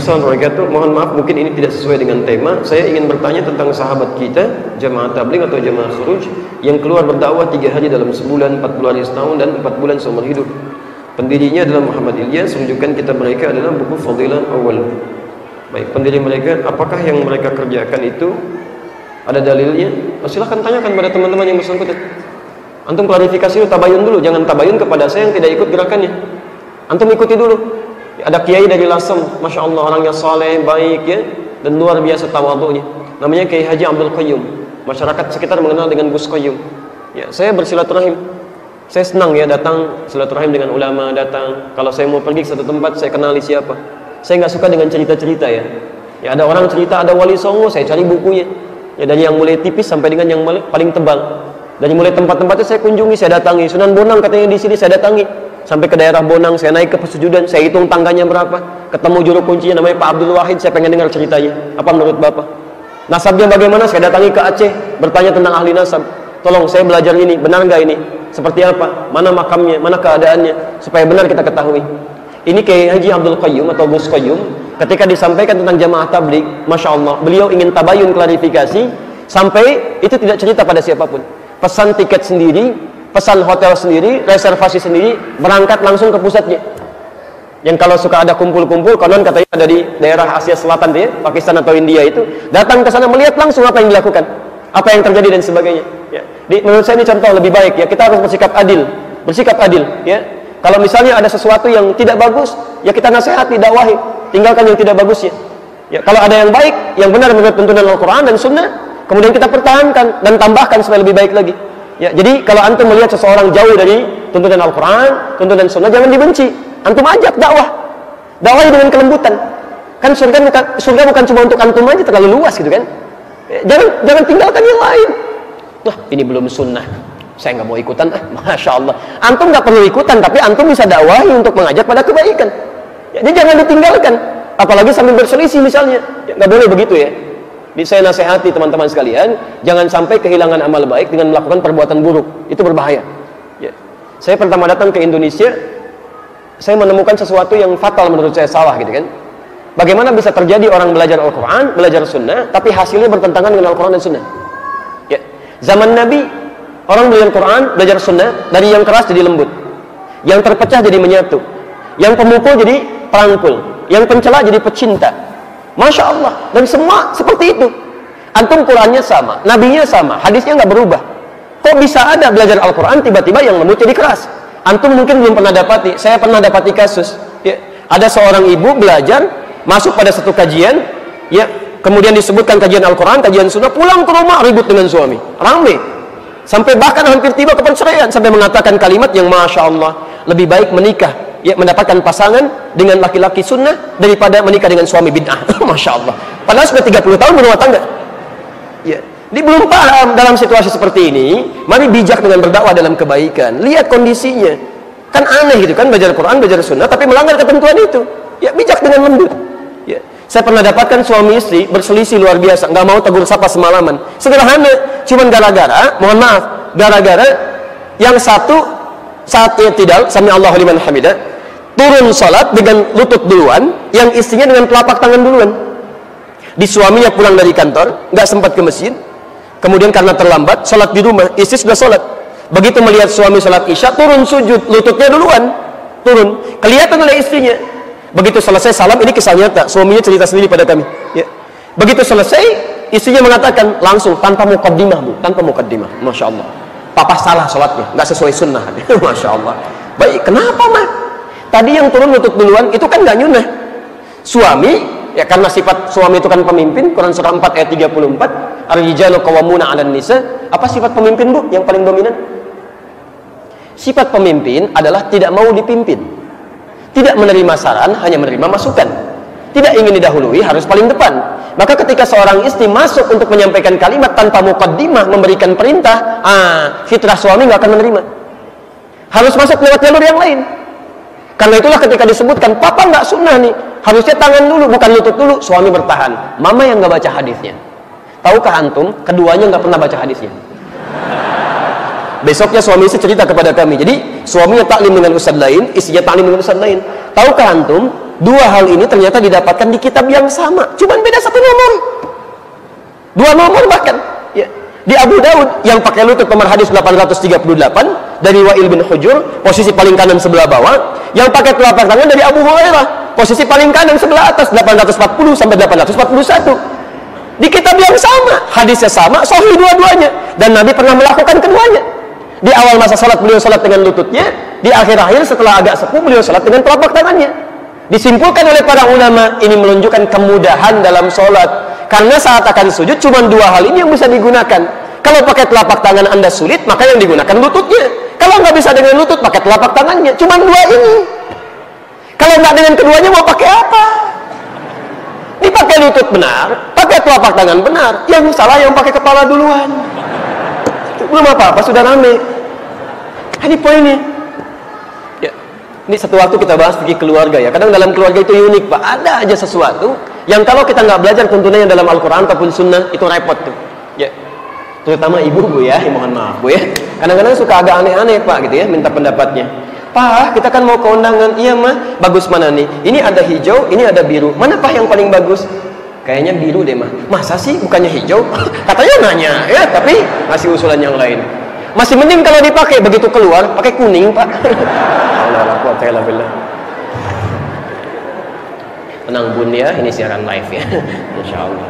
Waalaikumsalam warahmatullahi wabarakatuh. Mohon maaf mungkin ini tidak sesuai dengan tema. Saya ingin bertanya tentang sahabat kita, jamaah tabligh atau jamaah khuruj yang keluar berdakwah 3 hari dalam sebulan, 40 hari setahun, dan 4 bulan seumur hidup. Pendirinya adalah Muhammad Ilyas. Rujukan kitab mereka adalah buku Fadilah Awal. Baik, pendiri mereka, apakah yang mereka kerjakan itu ada dalilnya? Silahkan tanyakan pada teman-teman yang bersangkutan. Antum klarifikasi dulu, tabayun dulu. Jangan tabayun kepada saya yang tidak ikut gerakannya. Antum ikuti dulu. Ada kiai dari Lasem, masya Allah, orangnya saleh, baik ya, dan luar biasa tawadhunya. Namanya Kiai Haji Abdul Qayyum. Masyarakat sekitar mengenal dengan Gus Qayyum. Ya, saya bersilaturahim. Saya senang ya datang silaturahim dengan ulama, datang. Kalau saya mau pergi ke satu tempat, saya kenali siapa. Saya nggak suka dengan cerita-cerita ya. Ya ada orang cerita ada wali songo, saya cari bukunya. Ya dari yang mulai tipis sampai dengan yang paling tebal. Dari mulai tempat-tempatnya saya kunjungi, saya datangi. Sunan Bonang katanya di sini, saya datangi. Sampai ke daerah Bonang, saya naik ke pesujudan, saya hitung tangganya berapa. Ketemu juru kuncinya namanya Pak Abdul Wahid, saya pengen dengar ceritanya. Apa menurut Bapak? Nasabnya bagaimana? Saya datangi ke Aceh, bertanya tentang ahli nasab. Tolong saya belajar ini, benar nggak ini? Seperti apa? Mana makamnya? Mana keadaannya? Supaya benar kita ketahui. Ini Kiai Haji Abdul Qayyum atau Gus Qayyum, ketika disampaikan tentang jamaah tabligh, masya Allah, beliau ingin tabayun klarifikasi, sampai itu tidak cerita pada siapapun. Pesan tiket sendiri, pesan hotel sendiri, reservasi sendiri, berangkat langsung ke pusatnya. Yang kalau suka ada kumpul-kumpul, konon katanya ada di daerah Asia Selatan ya, Pakistan atau India itu, datang ke sana melihat langsung apa yang dilakukan, apa yang terjadi dan sebagainya. Ya. Menurut saya ini contoh lebih baik ya, kita harus bersikap adil ya. Kalau misalnya ada sesuatu yang tidak bagus, ya kita nasihati, dakwahi, tinggalkan yang tidak bagusnya. Ya, kalau ada yang baik, yang benar menurut tuntunan Al-Quran dan Sunnah, kemudian kita pertahankan dan tambahkan supaya lebih baik lagi. Ya, jadi kalau antum melihat seseorang jauh dari tuntunan Al-Quran, tuntunan Sunnah, jangan dibenci. Antum ajak dakwah, dakwahi dengan kelembutan. Kan surga bukan cuma untuk antum aja, terlalu luas gitu kan. Ya, jangan tinggalkan yang lain. Wah, ini belum sunnah, saya nggak mau ikutan. Masya Allah, antum nggak perlu ikutan, tapi antum bisa dakwahi untuk mengajak pada kebaikan. Ya, jadi jangan ditinggalkan, apalagi sambil berselisih misalnya. Ya, nggak boleh begitu ya. Jadi saya nasihati teman-teman sekalian, jangan sampai kehilangan amal baik dengan melakukan perbuatan buruk. Itu berbahaya. Ya. Saya pertama datang ke Indonesia, saya menemukan sesuatu yang fatal menurut saya, salah gitu kan. Bagaimana bisa terjadi orang belajar Al-Quran, belajar Sunnah, tapi hasilnya bertentangan dengan Al-Quran dan Sunnah. Ya. Zaman Nabi, orang belajar Quran, belajar Sunnah, dari yang keras jadi lembut, yang terpecah jadi menyatu, yang pemukul jadi perangkul, yang pencela jadi pecinta. Masya Allah, dan semua seperti itu. Antum Qurannya sama, nabinya sama, hadisnya nggak berubah. Kok bisa ada belajar Al-Quran tiba-tiba yang lembut jadi keras? Antum mungkin belum pernah dapati, saya pernah dapati kasus ya, ada seorang ibu belajar, masuk pada satu kajian ya, kemudian disebutkan kajian Al-Quran, kajian Sunnah, pulang ke rumah ribut dengan suami, rame, sampai bahkan hampir tiba ke perceraian, sampai mengatakan kalimat yang Masya Allah, lebih baik menikah ya, mendapatkan pasangan dengan laki-laki sunnah daripada menikah dengan suami bid'ah. Masya Allah, padahal sudah 30 tahun berumah tangga ya. Dia belum paham dalam situasi seperti ini. Mari bijak dengan berdakwah dalam kebaikan. Lihat kondisinya, kan aneh gitu kan, belajar Quran, belajar Sunnah, tapi melanggar ketentuan itu. Ya bijak dengan lembut. Ya. Saya pernah dapatkan suami istri berselisih luar biasa, nggak mau tegur sapa semalaman. Sederhana, cuman gara-gara, mohon maaf, gara-gara yang satu saat i'tidal, sami Allahu liman hamidah, turun salat dengan lutut duluan, yang istrinya dengan telapak tangan duluan. Di suaminya pulang dari kantor, nggak sempat ke masjid. Kemudian karena terlambat, sholat di rumah, istri sudah sholat. Begitu melihat suami sholat isya, turun sujud, lututnya duluan, turun. Kelihatan oleh istrinya. Begitu selesai salam, ini kisah nyata, suaminya cerita sendiri pada kami. Ya. Begitu selesai, istrinya mengatakan langsung, tanpa muqaddimah bu, tanpa muqaddimah. Masya Allah. Papa salah sholatnya, nggak sesuai sunnah. Masya Allah. Baik, kenapa mah? Tadi yang turun lutut duluan, itu kan nggak nyunah. Suami, ya karena sifat suami itu kan pemimpin, Quran surah 4 ayat 34, Ar-rijalu qawwamuna 'alan nisa. Apa sifat pemimpin bu yang paling dominan? Sifat pemimpin adalah tidak mau dipimpin, tidak menerima saran, hanya menerima masukan, tidak ingin didahului, harus paling depan. Maka ketika seorang istri masuk untuk menyampaikan kalimat tanpa muqaddimah, memberikan perintah, fitrah suami nggak akan menerima, harus masuk lewat jalur yang lain. Karena itulah ketika disebutkan papa nggak sunnah nih, harusnya tangan dulu bukan lutut dulu, suami bertahan, mama yang nggak baca hadisnya. Tahukah antum, keduanya nggak pernah baca hadisnya. Besoknya suami istri cerita kepada kami, jadi suaminya taklim dengan ustadz lain, istrinya taklim dengan ustadz lain. Tahukah antum, dua hal ini ternyata didapatkan di kitab yang sama, cuman beda satu nomor, dua nomor bahkan. Ya. Di Abu Daud yang pakai lutut nomor hadis 838 dari Wa'il bin Hujur, posisi paling kanan sebelah bawah. Yang pakai telapak tangan dari Abu Hurairah, posisi paling kanan sebelah atas 840 sampai 841. Di kitab yang sama, hadisnya sama, sahih dua-duanya, dan Nabi pernah melakukan keduanya. Di awal masa salat beliau salat dengan lututnya, di akhir-akhir setelah agak sepuh beliau salat dengan telapak tangannya. Disimpulkan oleh para ulama, ini menunjukkan kemudahan dalam salat. Karena saat akan sujud cuma dua hal ini yang bisa digunakan. Kalau pakai telapak tangan Anda sulit, maka yang digunakan lututnya. Kalau nggak bisa dengan lutut, pakai telapak tangannya. Cuma dua ini. Kalau nggak dengan keduanya, mau pakai apa? Dipakai lutut benar, pakai telapak tangan benar. Yang salah yang pakai kepala duluan. Belum apa-apa, sudah rame. Ini poinnya. Ya. Ini satu waktu kita bahas fikih keluarga ya. Kadang dalam keluarga itu unik, Pak. Ada aja sesuatu yang kalau kita nggak belajar tuntunannya dalam Al-Quran ataupun Sunnah, itu repot tuh. Ya. Terutama ibu Bu ya, mohon maaf Bu ya. Kadang-kadang suka agak aneh-aneh Pak gitu ya, minta pendapatnya. Pak, kita kan mau ke undangan. Iya Mah, bagus mana nih? Ini ada hijau, ini ada biru. Mana Pak yang paling bagus? Kayaknya biru deh Mah. Masa sih bukannya hijau? Katanya nanya ya, tapi masih usulan yang lain. Masih mending kalau dipakai, begitu keluar pakai kuning Pak. Alhamdulillah. Tenang Bun ya, ini siaran live ya. Insya Allah.